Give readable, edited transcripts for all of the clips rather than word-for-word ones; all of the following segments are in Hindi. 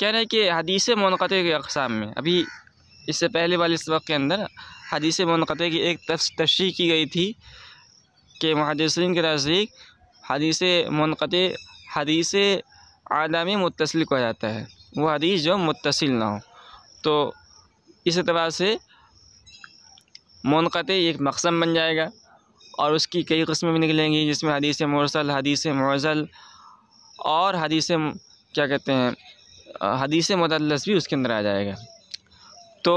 कह रहे हैं कि हदीस मुनक़ती के अक़साम में, अभी इससे पहले वाले सबक के अंदर हदीस मुनक़ती की एक तशरीह की गई थी कि मुहद्दिसीन के नज़दीक हदीस मुनक़ती हदीस आदमी मुत्तसिल कहा जाता है, वो हदीस जो मुत्तसिल ना हो। तो इस एतबार से मुनक़ती एक मक़सम बन जाएगा और उसकी कई किस्में भी निकलेंगी, जिसमें हदीस मुरसल, हदीस मुअज़्ज़ल और हदीस क्या कहते हैं हदीस मुदल्लस भी उसके अंदर आ जाएगा। तो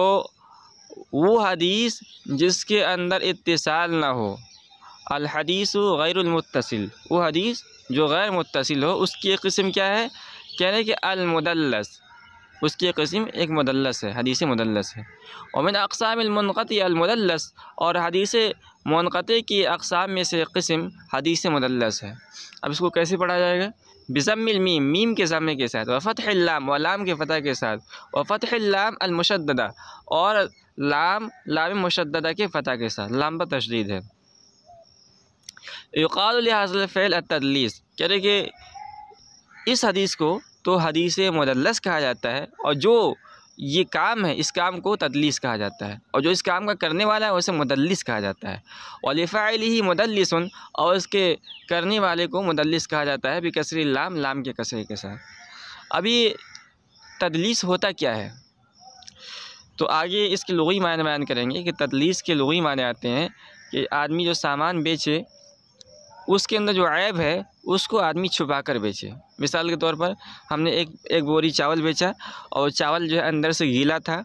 वो हदीस जिसके अंदर इत्तिसाल ना हो, अल हदीसु गैरुल मुत्तसिल, वो हदीस जो गैर मुत्तसिल हो, उसकी एक किस्म क्या है? कह रहे हैं कि अल मुदल्लस, उसकी किस्म एक मुदल्लस है, हदीस मुदल्लस है। और मिन अक़सामिल मुनक़ती अल मुदल्लस, और हदीस मुनक़ती की अक़साम में से किस्म हदीस मुदल्लस है। अब इसको कैसे पढ़ा जाएगा? बिज़म्मिल मीम, मीम के ज़म्मे के साथ, व फ़त्हिल लाम, व लाम के फ़तह के साथ, व फ़त्हिल लाम अल मुशद्ददा, और लाम मुशद्ददा के फ़तह के साथ, लाम पर तशदीद है। युक़ालु लिहाज़िल फ़िअल अत-तदलीस, कह रहे कि इस हदीस को तो हदीस मुदल्लस कहा जाता है, और जो ये काम है इस काम को तदलीस कहा जाता है, और जो इस काम का करने वाला है उसे मुदल्लिस कहा जाता है। और लिफ़ाइलिही मुदल्लिसुन, और उसके करने वाले को मुदल्लिस कहा जाता है बिकसरिल लाम, लाम के कसरे के साथ। अभी तदलीस होता क्या है? तो आगे इसके लुग़वी मायने बयान करेंगे कि तदलीस के लुग़वी मायने आते हैं कि आदमी जो सामान बेचे उसके अंदर जो ऐब है उसको आदमी छुपा कर बेचे। मिसाल के तौर पर हमने एक बोरी चावल बेचा, और चावल जो है अंदर से गीला था,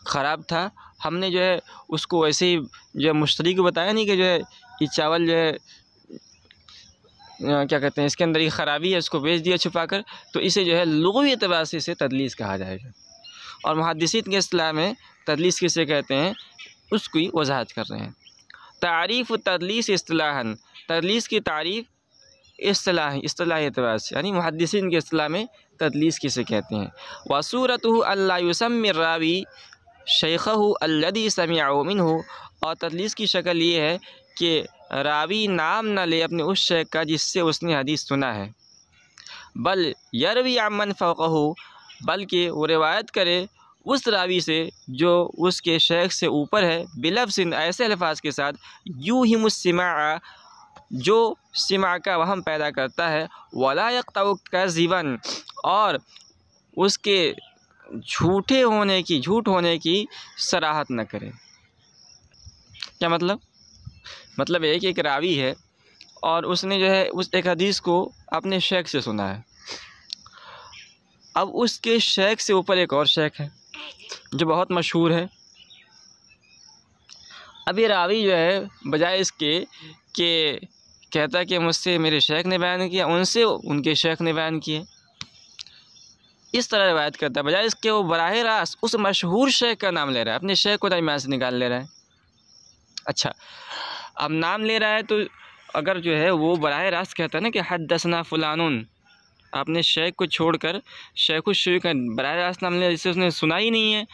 ख़राब था। हमने जो है उसको वैसे ही जो है मुश्तरी को बताया नहीं कि जो है ये चावल जो है क्या कहते हैं इसके अंदर ये ख़राबी है, इसको बेच दिया छुपा कर। तो इसे जो है लुग़वी एतबार से इसे तदलीस कहा जाएगा। और मुहद्दिसीन के इस्तिलाह में तदलीस किसे कहते हैं उसकी वजाहत कर रहे हैं। तारीफ़ तदलीस इस्तिलाहन, तदलीस की तारीफ़ इस्तिलाही एतबार से, यानी मुहद्दिसीन के इस्तिलाह में तदलीस किसे कहते हैं। वसूरतुहु अल्ला युसम्मि रावी शेखहु अल्लज़ी समिअहु मिन्हु, और तदलीस की शक्ल ये है कि रावी नाम न ले अपने उस शेख का जिससे उसने हदीस सुना है। बल यरवी अम्मन फ़ौक़हु, बल्कि वो रिवायत करे उस रावी से जो उसके शेख से ऊपर है, बिलफ्ज़िन, ऐसे अल्फाज के साथ, यूहिमु सिमाअ, जो सिमा का वहम पैदा करता है, वला यक़तउ कज़िबन, और उसके झूठ होने की सराहत न करे। क्या मतलब? मतलब है कि एक रावी है और उसने जो है उस एक हदीस को अपने शेख से सुना है। अब उसके शेख से ऊपर एक और शेख है जो बहुत मशहूर है। अब ये रावी जो है बजाय इसके कि कहता है कि मुझसे मेरे शेख ने बयान किया, उनसे उनके शेख ने बयान किए, इस तरह रिवायत करता है, बजाय इसके वो बराह रास्त उस मशहूर शेख का नाम ले रहा है, अपने शेख को दरमियान से निकाल ले रहा है। अच्छा, अब नाम ले रहा है तो अगर जो है वो बराह रास्त कहता है ना कि हद्दसना फुलानुन, अपने शेख को छोड़कर शेखुश का बराह रास्त नाम ले, जिससे उसने सुना ही नहीं है,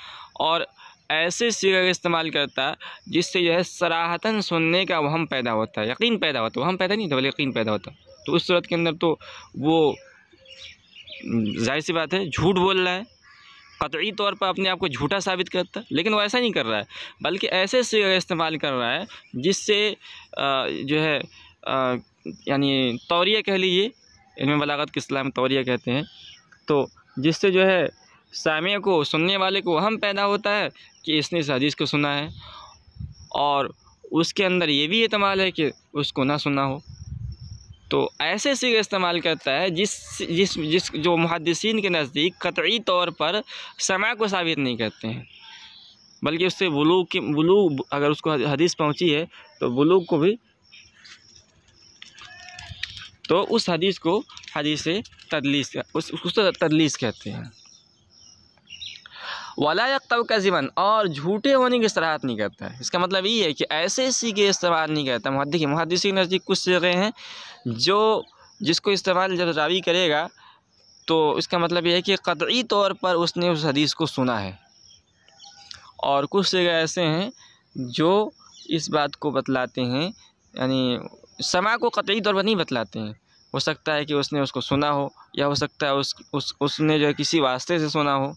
और ऐसे सीगा का इस्तेमाल करता जिससे जो है सराहतन सुनने का वहम पैदा होता है, यकीन पैदा होता है, वहम पैदा नहीं था बल्कि यकीन पैदा होता। तो उस सूरत के अंदर तो वो जाहिर सी बात है झूठ बोल रहा है, क़तई तौर पर अपने आप को झूठा साबित करता है, लेकिन वो ऐसा नहीं कर रहा है, बल्कि ऐसे सीगा का इस्तेमाल कर रहा है जिससे जो है यानी तौरिया कह लीजिए, इल्म बलागत के इस्लाम में तौरिया कहते हैं, तो जिससे जो है सामिया को, सुनने वाले को वहम पैदा होता है कि इसने इस हदीस को सुना है, और उसके अंदर ये भी एहतमाल है कि उसको ना सुना हो। तो ऐसे से इस्तेमाल करता है जिस जो मुहद्दिसीन के नज़दीक क़तई तौर पर समा को साबित नहीं करते हैं, बल्कि उससे बुलूग अगर उसको हदीस पहुँची है तो बुलूग को भी, तो उस हदीस को हदीस तदलीस उसको तदलीस कहते हैं। वला यक़्तब कज़िबन, और झूठे होने की सराहत नहीं करता है। इसका मतलब ये है कि ऐसे सीगे इस्तेमाल नहीं करता। मुहद्दिसी के नज़दीक कुछ सीगे हैं जो जिसको इस्तेमाल जब रावी करेगा तो इसका मतलब ये है कि क़तई तौर पर उसने उस हदीस को सुना है, और कुछ सीगे ऐसे हैं जो इस बात को बतलाते हैं, यानी समा को क़तई तौर पर नहीं बतलाते हैं। हो सकता है कि उसने उसको सुना हो, या हो सकता है उसने जो है किसी वास्ते से सुना हो।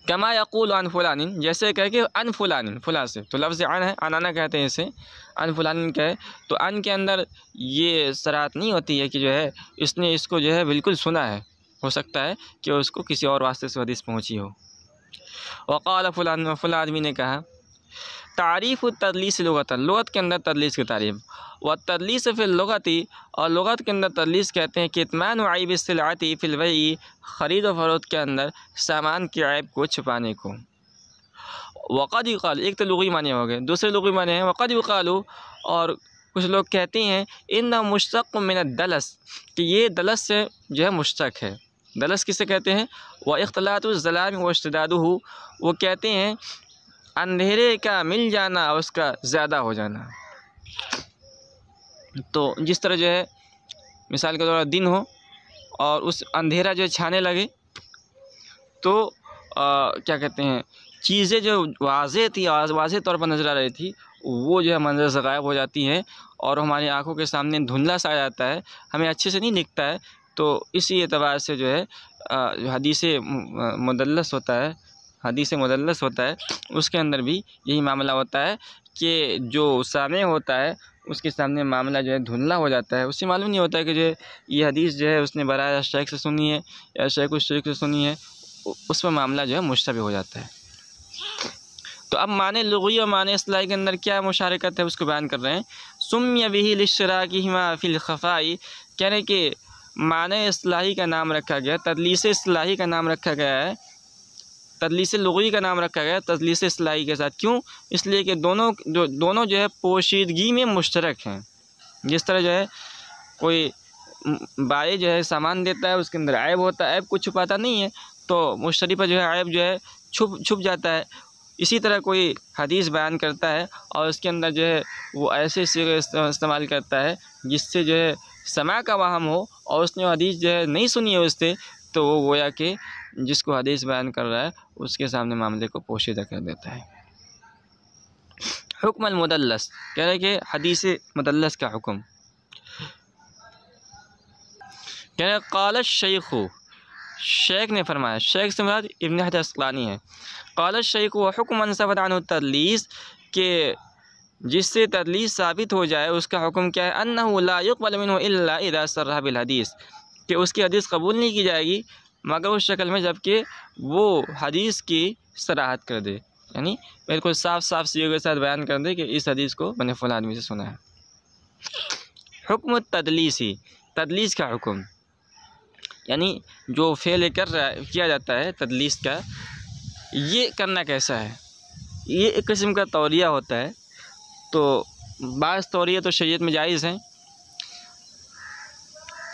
कमा यक़ूल अन फ़ुलानिन, जैसे कह के अन फ़ुलानिन, फ़ुला से, तो लफ्ज़ अन है, अनाना कहते हैं इसे, अन फ़ुलानिन कहे तो अन के अंदर ये सराहत नहीं होती है कि जो है इसने इसको जो है बिल्कुल सुना है। हो सकता है कि उसको किसी और वास्ते से हदीस पहुँची हो। वक़ाल फ़ुलान, फ़ुला आदमी ने कहा। तारीफ़ तदलीस लुगतन, लुगत के अंदर तदलीस की तारीफ़, व तदलीस फ़िल लुगती, और लुगत के अंदर तदलीस कहते हैं कितमान ऐब सिलअती फ़िल बै'i, ख़रीद व फ़रोख्त के अंदर सामान के ऐब को छुपाने को। वक़द युक़ाल, एक तो लुग़वी माने हो गए, दूसरे लुग़वी माने हैं वक़द युक़ालु, और कुछ लोग कहते हैं इन्ना मुश्तक़ मिन दलस, कि ये दलस से जो है मुश्तक़ है। दलस किसे कहते हैं? व इख्तिलातु ज़लाम व इश्तिदादुहु, वो कहते हैं अंधेरे का मिल जाना और उसका ज़्यादा हो जाना। तो जिस तरह जो है मिसाल के तौर पर दिन हो और उस अंधेरा जो छाने लगे तो क्या कहते हैं, चीज़ें जो वाज़ेह थी, वाज़ेह तौर पर नज़र आ रही थी, वो जो है मंज़र से गायब हो जाती हैं और हमारी आँखों के सामने धुंधला सा आ जाता है, हमें अच्छे से नहीं दिखता है। तो इसी एतबार से जो है हदीस मुदल्लस होता है, हदीस मुदल्लस होता है, उसके अंदर भी यही मामला होता है कि जो सामने होता है उसके सामने मामला जो है धुंधला हो जाता है। उससे मालूम नहीं होता है कि जो है ये हदीस जो है उसने बराह शेख से सुनी है या शेख उस शेख से सुनी है, उस पर मामला जो है मुश्तबह हो जाता है। तो अब माने लुग़वी और माने इस्तिलाही के अंदर क्या मुशारकत है उसको बयान कर रहे हैं। सुम्मिय बिही लिश्तिराकिहिमा फ़िल ख़फ़ाई, कह रहे कि माने इस्तिलाही का नाम रखा गया, तदलीस इस्तिलाही का नाम रखा गया है, तदलीस लुग़वी का नाम रखा गया तदलीस इस्तिलाही के साथ। क्यों? इसलिए कि दोनों जो है पोशीदगी में मुश्तरक हैं। जिस तरह जो है कोई बाए जो है सामान देता है, उसके अंदर ऐब होता है, ऐब को छुपाता नहीं है, तो मुश्तरी पर जो है ऐब जो है छुप जाता है। इसी तरह कोई हदीस बयान करता है और उसके अंदर जो है वो ऐसे सीगे इस्तेमाल करता है जिससे जो है समा का वहम हो और उसने हदीस जो है नहीं सुनी है उससे, तो वो गोया कि जिसको हदीस बयान कर रहा है उसके सामने मामले को पोशीदा कर देता है। हुक्म मुदल्लस, कह रहे कि हदीस मुदल्लस का हुक्म, कह रहे क़ाल शेख़, शेख ने फरमाया, शेख से मुराद इब्न हजर अस्क़लानी है। क़ाल शेख़ व हुक्म मन सबत अन तदलीस, के जिससे तदलीस साबित हो जाए उसका हुक्म क्या है? अन्नहु ला युक़बल मिन्हु इल्ला इज़ा सर्रह बिल हदीस, कि उसकी हदीस कबूल नहीं की जाएगी मगर उस शक्ल में जबकि वो हदीस की सराहत कर दे, यानी बिल्कुल साफ साफ सीगे के साथ बयान कर दे कि इस हदीस को मैंने फ़लाँ आदमी से सुना है। हुक्म तदलीसी, तदलीस का हुक्म, यानी जो फ़ेल किया जाता है तदलीस का, ये करना कैसा है? ये एक किस्म का तौरिया होता है। तो बाज़ तौरिया तो शरीयत में जायज़ हैं,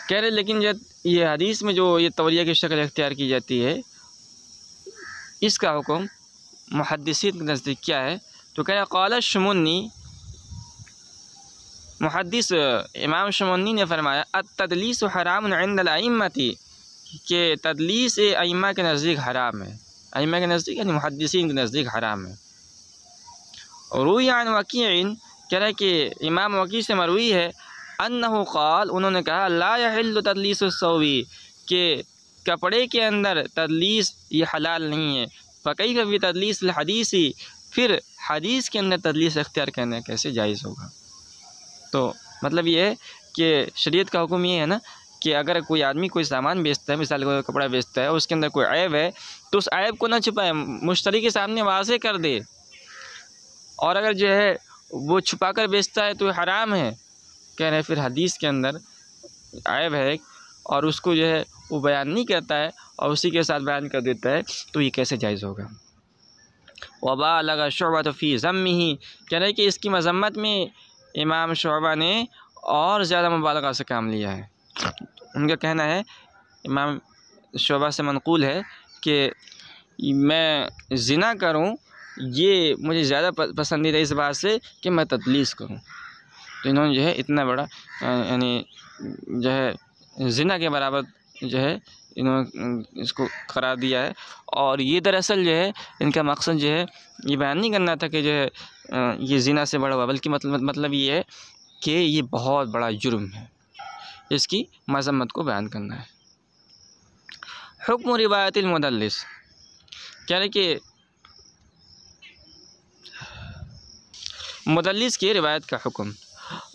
कह रहे, लेकिन जब ये हदीस में जो ये तौरिया की शक्ल इख्तियार की जाती है इसका हुक्म मुहद्दिसीन के नज़दीक क्या है? तो कह रहे क़ाल शुमुन्नी, मुहद्दिस इमाम शुमुन्नी ने फरमाया अत-तदलीस हराम इंदल अइम्मती, कि तदलीस अइम्मा के नज़दीक हराम है, अइम्मा के नज़दीक यानी मुहद्दिसीन के नज़दीक हराम है। और रूई अन वकीअन, कह रहा है कि इमाम वकी से मरवी है, अन्नहु क़ाल, उन्होंने कहा ला यहिल्लु तदलीसु सौबी, कि कपड़े के अंदर तदलीस ये हलाल नहीं है। फ़कैफ़ भी तदलीस हदीसी, फिर हदीस के अंदर तदलीस इख्तियार करना कैसे जायज़ होगा? तो मतलब ये है कि शरीयत का हुक्म ये है ना कि अगर कोई आदमी कोई सामान बेचता है, मिसाल कोई कपड़ा बेचता है, उसके अंदर कोई ऐब है तो उस ऐब को ना छुपाए, मुश्तरी के सामने वाज़ेह कर दे। और अगर जो है वो छुपा कर बेचता है तो हराम है। कह रहे फिर हदीस के अंदर ऐब है और उसको जो है वो बयान नहीं करता है और उसी के साथ बयान कर देता है, तो ये कैसे जायज़ होगा? वबा लगा शुअबा तो फ़ी ज़म्मिही, कह रहे कि इसकी मज़म्मत में इमाम शुअबा ने और ज़्यादा मुबालगा से काम लिया है। उनका कहना है, इमाम शोबा से मनक़ूल है कि मैं ज़िना करूं, ये मुझे ज़्यादा पसंदीदा इस बात से कि मैं तदलीस करूं। तो इन्होंने जो है इतना बड़ा यानी जो है ज़िना के बराबर जो है इन्होंने इसको करार दिया है। और ये दरअसल जो है इनका मकसद जो है ये बयान नहीं करना था कि जो है ये ज़िना से बड़ा हुआ, बल्कि मतलब ये है कि ये बहुत बड़ा जुर्म है, इसकी मज़म्मत को बयान करना है। हुक्म रिवायतिल मुदल्लिस, क्या है कि मुदल्लिस की रिवायत का हुक्म।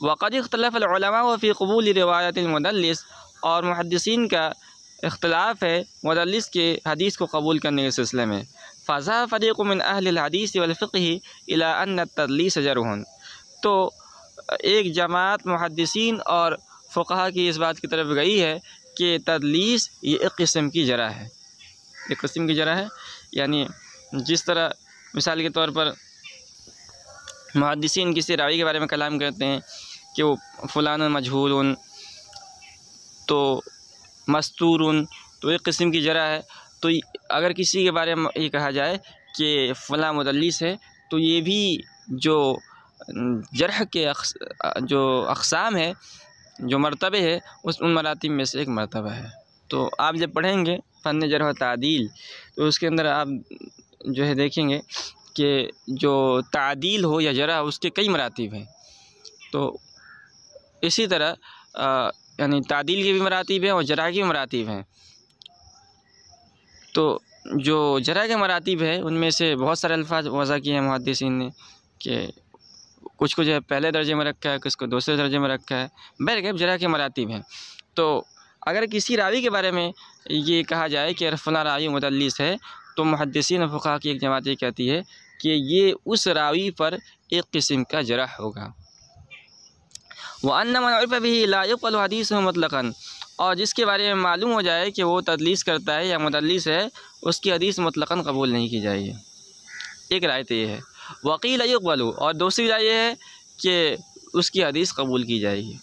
वक़द इख्तलफ़ उलमा फ़ी क़बूल रिवायतिल मुदल्लिस, और मुहद्दिसीन का इख्तलाफ है मुदल्लिस के हदीस को कबूल करने के सिलसिले में। फ़ज़ा फ़रीक़ुम मिन अहलिल हदीस वल फ़िक़्ह इला अन्न तदलीस जरहुन, तो एक जमात मुहद्दिसीन और फ़ुक़हा की इस बात की तरफ गई है कि तदलीस ये एक किस्म की जरा है, एक किस्म की जरा है। यानी जिस तरह मिसाल के तौर पर मुहद्दिसीन किसी रावी के बारे में कलाम करते हैं कि वो फ़ुलान मजहूल, तो मस्तूरुन, तो एक किस्म की जरा है। तो अगर किसी के बारे में ये कहा जाए कि फ़लाँ मुदल्लिस है, तो ये भी जो जरह के जो अक़साम है, जो मरतबे है, उन मरातिब में से एक मरतबा है। तो आप जब पढ़ेंगे फ़न जरह व तादील, तो उसके अंदर आप जो है देखेंगे कि जो तादील हो या जरह, उसके कई मरातिब हैं। तो इसी तरह यानी तादील की भी मरातिब हैं और जरह की भी मरातिब हैं। तो जो जरह के मरातिब है उनमें से बहुत सारे अल्फाज वज़ा किए हैं मुहद्दिसीन ने कि कुछ को जो है पहले दर्जे में रखा है, कुछ को दूसरे दर्जे में रखा है, बहरकैफ जरह के मरातिब हैं। तो अगर किसी रावी के बारे में ये कहा जाए कि फ़लाँ रावी मुदल्लिस है, तो मुहद्दिसीन और फ़ुक़हा की एक जमात ये कहती है कि ये उस रावी पर एक किस्म का जरह होगा। व अन्ना मन उरिफ़ बिही ला युक़बल हदीसुहु मुतलक़न, और जिसके बारे में मालूम हो जाए कि वो तदलीस करता है या मुदल्लिस है, उसकी हदीस मुतलक़न कबूल नहीं की जाएगी। एक राय तो ये है। वक़ील युक़बलु, और दूसरी राय ये है कि उसकी हदीस कबूल की जाएगी।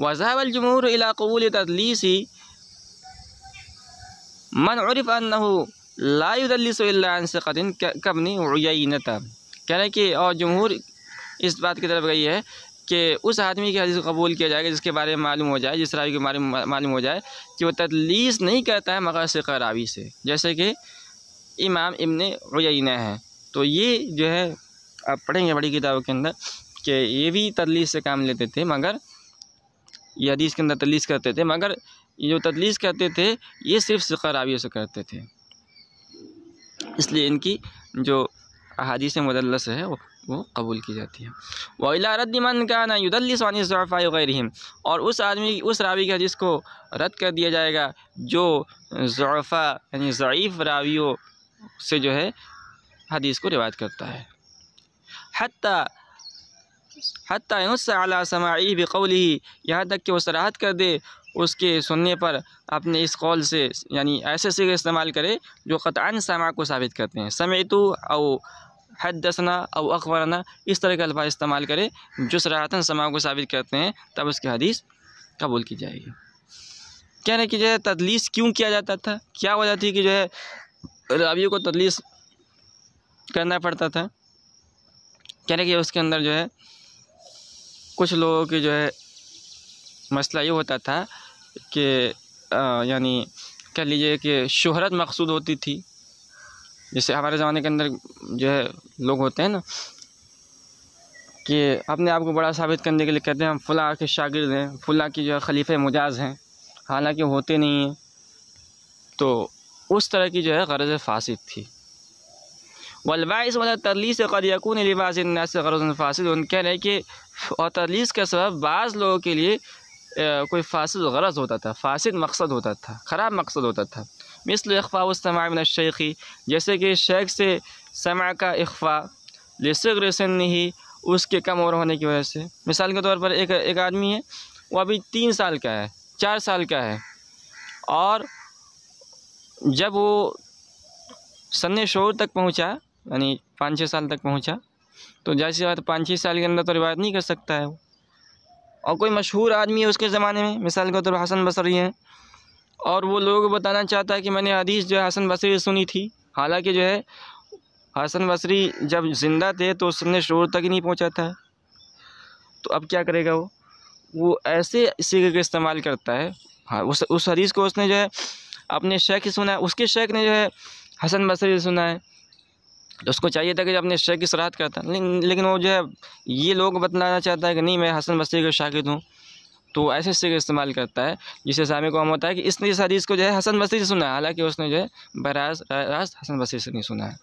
व ज़हबल जुमहूर इला क़बूल तदलीसी मन उरिफ़ अन्नहु ला युदल्लिसु इल्ला अन सिक़तिन कब्नि उयैनता, कह रहे हैं कि और जुमहूर इस बात की तरफ गई है कि उस आदमी की हदीस को कबूल किया जाएगा जिसके बारे में मालूम हो जाए, जिस रावी के बारे में मालूम हो जाए कि वो तदलीस नहीं करता है मगर सिक़ा रावी से, जैसे कि इमाम इब्न उयैना है। तो ये जो है आप पढ़ेंगे बड़ी किताबों के अंदर कि ये भी तदलीस से काम लेते थे, मगर ये हदीस के अंदर तदलीस करते थे, मगर ये जो तदलीस करते थे ये सिर्फ सिक़ा रावियों से करते थे, इसलिए इनकी जो अहादीस मुदल्लस है वो कबूल की जाती है। व इला रद्द मन काना युदल्लिसु अन ज़ुअफ़ा व गैरिहिम, और उस रावी की हदीस को रद्द कर दिया जाएगा जो ज़ुअफ़ा यानी ज़ईफ़ रावियों से जो है हदीस को रिवायत करता है। हत्ता यनुस्स अला समाई बिक़ौलिही, यहाँ तक कि वो सराहत कर दे उसके सुनने पर अपने इस कौल से, यानी ऐसे सिगे इस्तेमाल करे जो क़तअन समा को साबित करते हैं। समिअतु औ हद्दसना औ अख़बरना, इस तरह के अल्फाज इस्तेमाल करे जो सराहतन समा को साबित करते हैं, तब उसकी हदीस कबूल की जाएगी। क्या है कि जो है तदलीस क्यों किया जाता था, क्या वजह थी कि जो है रावियों को तदलीस करना पड़ता था। क्या है कि उसके अंदर जो है कुछ लोगों की जो है मसला ये होता था कि यानी कह लीजिए कि शोहरत मकसूद होती थी। जैसे हमारे ज़माने के अंदर जो है लोग होते हैं ना कि अपने आप को बड़ा साबित करने के लिए कहते हैं हम फ़लाँ के शागिर्द हैं, फ़लाँ की जो है खलीफ़े मुजाज़ हैं, हालांकि होते नहीं हैं। तो उस तरह की जो है ग़रज़ फ़ासिद थी। वलबाइस वाला तदलीस क़द यकून लिबास अन्नास ग़रज़ुन फ़ासिद, कह रहे हैं कि और तदलीस का सबब बाज़ लोगों के लिए कोई फ़ासिद ग़रज़ होता था, फ़ासिद मकसद होता था, ख़राब मकसद होता था। मिसल इख़फ़ा उस-समा' मिन अश-शेख़ी, जैसे कि शेख से समा का इख़फ़ा, लिसिग़्रि सिन्निही, उसके कम उम्र होने की वजह से। मिसाल के तौर पर एक आदमी है, वो अभी 3 साल का है, 4 साल का है, और जब वो सन्ने शऊर तक पहुँचा, यानी 5-6 साल तक पहुँचा, तो जैसी बात 5-6 साल के अंदर तो रिवायत नहीं कर सकता है वो। और कोई मशहूर आदमी है उसके ज़माने में, मिसाल के तौर पर हसन बसरी हैं, और वो लोगों को बताना चाहता है कि मैंने हदीस जो है हसन बसरी से सुनी थी, हालांकि जो है हसन बसरी जब ज़िंदा थे तो उसने शोर तक ही नहीं पहुंचा था। तो अब क्या करेगा वो ऐसे सिगे का इस्तेमाल करता है। हाँ, उस हदीस को उसने जो है अपने शेख से सुना है, उसके शेख ने जो है हसन बसरी से सुना है, तो उसको चाहिए था कि जब अपने शेख की सराहत करता, लेकिन वो जो है ये लोग बतलाना चाहता है कि नहीं मैं हसन बसरी का शागिर्द हूँ। तो ऐसे सिगे इस्तेमाल करता है जिससे सामने को हम होता है कि इसने इस हदीस को जो है हसन बसरी से सुना है, हालांकि उसने जो है बराज हसन बसरी से नहीं सुना है।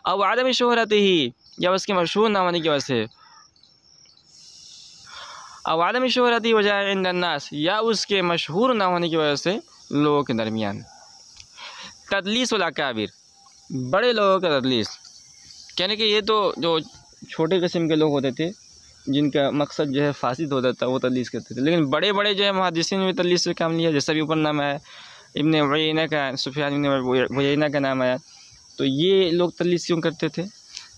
अब आदम शोहरत ही, या उसके मशहूर ना होने की वजह से, अब आदम शोहरत ही वजह इंदन्नास, या उसके मशहूर ना होने की वजह से लोगों के दरमियान। तदलीस वाला काबिर, बड़े लोगों का तदलीस, कहने कि ये तो जो छोटे किस्म के लोग होते थे जिनका मकसद जो है फासिद होता था वो तदलीस करते थे, लेकिन बड़े बड़े जो है मुहद्दिसीन में तदलीस से काम लिया। जैसा भी ऊपर नाम आया इब्ने उयैना का, सुफियान इब्ने उयैना का नाम आया, तो ये लोग तदलीस क्यों करते थे?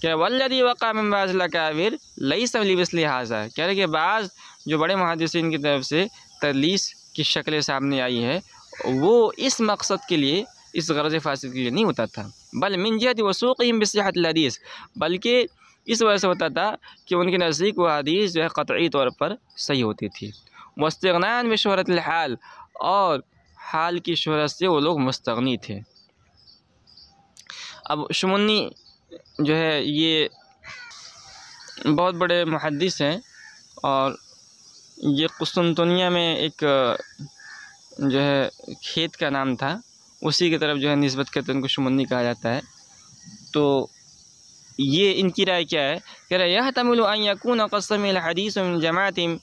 क्या वल्लदी वक़ा मिन बाज़िल अकाबिर लैसा लिमिस्लि हाज़ा, कह रहे कि बाज़ जो बड़े मुहद्दिसीन की तरफ से तदलीस की शक्लें सामने आई है वो इस मकसद के लिए, इस गरज़ फासिद के लिए नहीं होता था, बल मिन जिहति वसूक़िहिम बिसिहतिल हदीस, बल्कि इस वजह से होता था कि उनके नज़दीक वो हदीस जो है क़तई तौर पर सही होती थी। मुस्तग़नान बिशोहरतिल हाल, और हाल की शोहरत से वो लोग मुस्तग़नी थे। अब शुमुन्नी जो है ये बहुत बड़े मुहद्दिस हैं, और ये कुस्तुनतुनिया में एक जो है खेत का नाम था, उसी की तरफ जो है निस्बत करते उनको शुमुन्नी कहा जाता है। तो ये इनकी राय क्या है? कह रहे यह तमिल अन यकून क़स्मिल हदीस मिन जमातिम,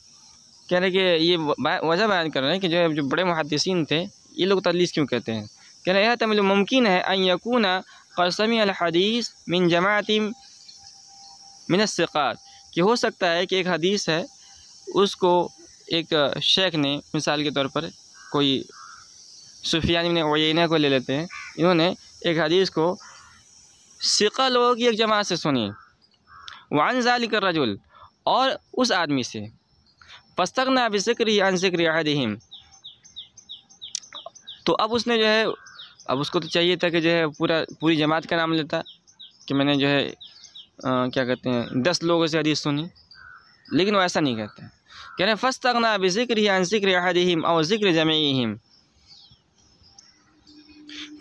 कह रहे कि ये वजह बयान कर रहे हैं कि जो बड़े मुहद्दिसीन थे ये लोग तदलीस क्यों कहते हैं। कह रहे यह तमिल मुमकिन है अन यकून क़स्मिल हदीस मिन जमातिम मिन अस्सिक़ात, कि हो सकता है कि एक हदीस है उसको एक शेख ने, मिसाल के तौर पर कोई सुफियान इब्ने उयैना को ले लेते हैं, इन्होंने एक हदीस को सिक़ा लोगों की एक जमात से सुनी, वान ज़ालिका रजुल, और उस आदमी से, फस्तग़ना बिज़िक्रिही अन ज़िक्रि अहदिहिम, तो अब उसने जो है, अब उसको तो चाहिए था कि जो है पूरी जमात का नाम लेता कि मैंने जो है क्या कहते हैं 10 लोगों से हदीस सुनी, लेकिन वो ऐसा नहीं कहते। कह रहे हैं फस्तग़ना बिज़िक्रिही अन ज़िक्रि अहदिहिम और ज़िक्रि जमीइहिम,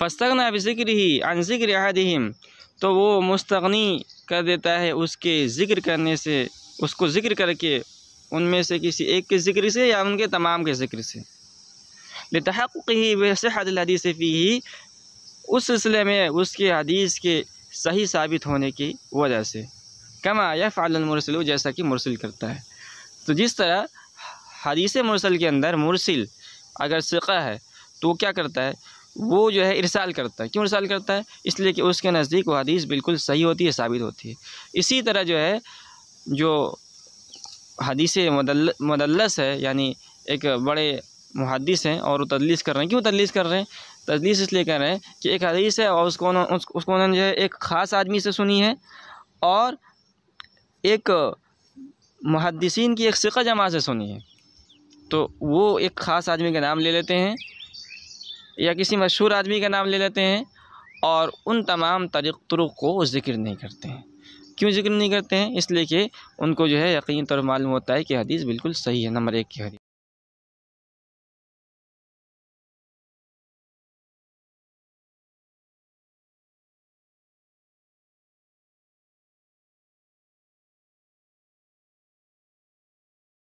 फस्तग़ना बिज़िक्रिही अन ज़िक्रि अहदिहिम, तो वो मुस्तग़नी कर देता है उसके ज़िक्र करने से, उसको ज़िक्र करके उनमें से किसी एक के ज़िक्र से या उनके तमाम के ज़िक्र से, लितहक़्क़ुक़िही बिसिहतिल हदीस फ़ीही, उस सिलसिले में उसके हदीस के सही साबित होने की वजह से, कमा यफ़अलुल मुरसिल, जैसा कि मुरसिल करता है। तो जिस तरह हदीस मुरसल के अंदर मुरसिल अगर सिक़ा है तो क्या करता है, वो जो है इरसाल करता है। क्यों इरसाल करता है? इसलिए कि उसके नज़दीक वो हदीस बिल्कुल सही होती है, साबित होती है। इसी तरह जो है जो हदीस मुदल्लस है, यानी एक बड़े मुहद्दिस हैं और वो तदलीस कर रहे हैं। क्यों तदलीस कर रहे हैं? तदलीस इसलिए कर रहे हैं कि एक हदीस है और उसको उन्होंने जो है एक ख़ास आदमी से सुनी है, और एक मुहद्दिसीन की एक सिक़ा जमात से सुनी है, तो वो एक ख़ास आदमी का नाम ले लेते हैं या किसी मशहूर आदमी का नाम ले लेते हैं, और उन तमाम तुरुक़ को ज़िक्र नहीं करते हैं। क्यों ज़िक्र नहीं करते हैं? इसलिए कि उनको जो है यकीन तौर मालूम होता है कि हदीस बिल्कुल सही है, नंबर 1 की हदीस।